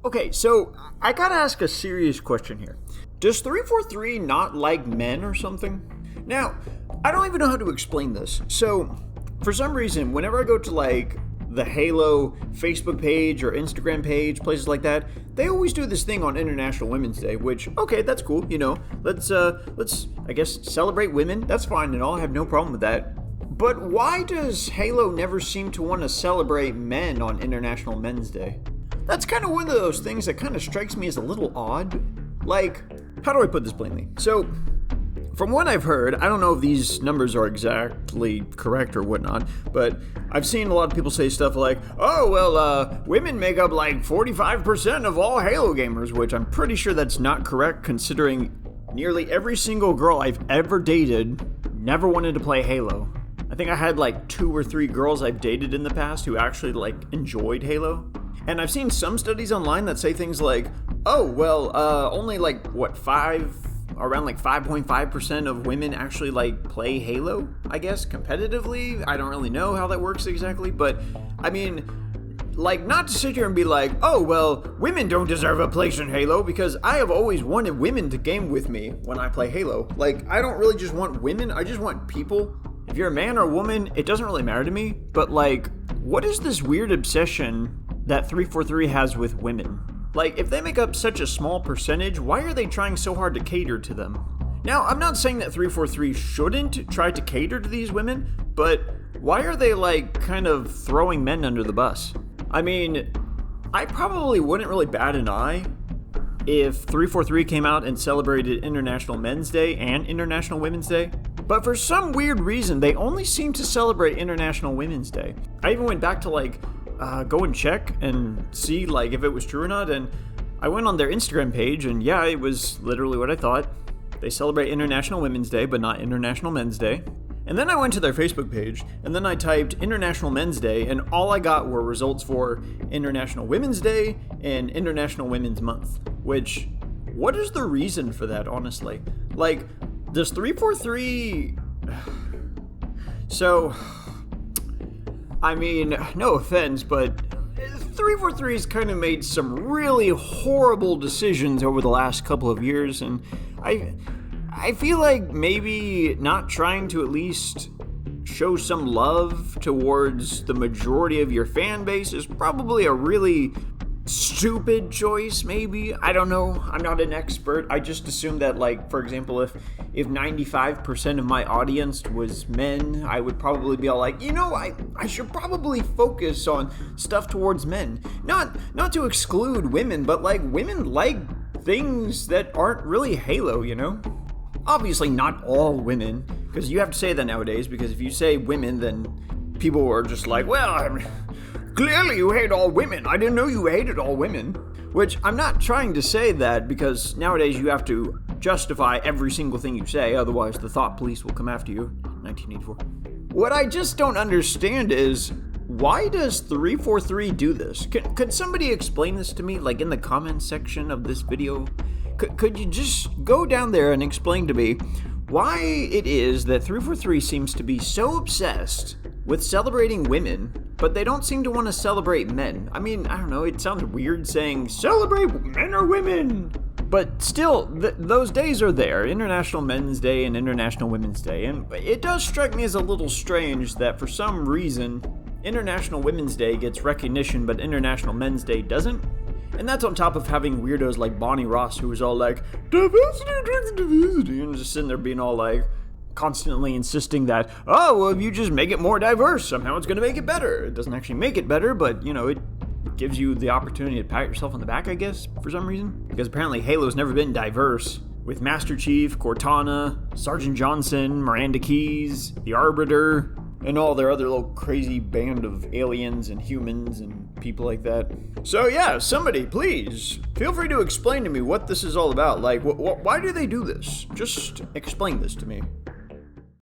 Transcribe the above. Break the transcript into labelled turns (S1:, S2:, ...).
S1: Okay, so I gotta ask a serious question here. Does 343 not like men or something? Now, I don't even know how to explain this. So, for some reason, whenever I go to like the Halo Facebook page or Instagram page, places like that, they always do this thing on International Women's Day, which, okay, that's cool, let's I guess celebrate women. That's fine and all. I have no problem with that. But why does Halo never seem to want to celebrate men on International Men's Day? That's kind of one of those things that kind of strikes me as a little odd. Like, how do I put this plainly? So, from what I've heard, I don't know if these numbers are exactly correct or whatnot, but I've seen a lot of people say stuff like, oh, well, women make up like 45% of all Halo gamers, which I'm pretty sure that's not correct considering nearly every single girl I've ever dated never wanted to play Halo. I think I had like 2 or 3 girls I've dated in the past who actually like enjoyed Halo. And I've seen some studies online that say things like, oh, well, only like, around like 5.5% of women actually like play Halo, I guess, competitively. I don't really know how that works exactly, but I mean, like, not to sit here and be like, oh, well, women don't deserve a place in Halo, because I have always wanted women to game with me when I play Halo. Like, I don't really just want women, I just want people. If you're a man or a woman, it doesn't really matter to me, but like, what is this weird obsession that 343 has with women? Like, if they make up such a small percentage, why are they trying so hard to cater to them? Now, I'm not saying that 343 shouldn't try to cater to these women, but why are they, like, kind of throwing men under the bus? I mean, I probably wouldn't really bat an eye if 343 came out and celebrated International Men's Day and International Women's Day, but for some weird reason, they only seem to celebrate International Women's Day. I even went back to, like, go and check and see like if it was true or not, and I went on their Instagram page and yeah, it was literally what I thought. They celebrate International Women's Day but not International Men's Day. And then I went to their Facebook page and then I typed International Men's Day and all I got were results for International Women's Day and International Women's Month, which, what is the reason for that, honestly? Like, does 343 so I mean, no offense, but 343's kind of made some really horrible decisions over the last couple of years, and I feel like maybe not trying to at least show some love towards the majority of your fan base is probably a really stupid choice, maybe. I don't know. I'm not an expert. I just assume that, like, for example, if 95% of my audience was men, I would probably be all like, I should probably focus on stuff towards men. Not to exclude women, but like, women like things that aren't really Halo, Obviously not all women, because you have to say that nowadays, because if you say women, then people are just like, well, clearly you hate all women. I didn't know you hated all women. Which, I'm not trying to say that, because nowadays you have to justify every single thing you say, otherwise the thought police will come after you. 1984. What I just don't understand is, why does 343 do this? Could somebody explain this to me, like in the comments section of this video? Could you just go down there and explain to me why it is that 343 seems to be so obsessed with celebrating women, but they don't seem to want to celebrate men? I mean, I don't know, it sounds weird saying celebrate men or women, but still, those days are there, International Men's Day and International Women's Day, and it does strike me as a little strange that for some reason, International Women's Day gets recognition, but International Men's Day doesn't. And that's on top of having weirdos like Bonnie Ross, who was all like, diversity attracts diversity, and just sitting there being all like, constantly insisting that, oh, well, if you just make it more diverse, somehow it's going to make it better. It doesn't actually make it better, but, it gives you the opportunity to pat yourself on the back, I guess, for some reason. Because apparently Halo's never been diverse. With Master Chief, Cortana, Sergeant Johnson, Miranda Keyes, the Arbiter, and all their other little crazy band of aliens and humans and people like that. So yeah, somebody, please, feel free to explain to me what this is all about. Like, why do they do this? Just explain this to me.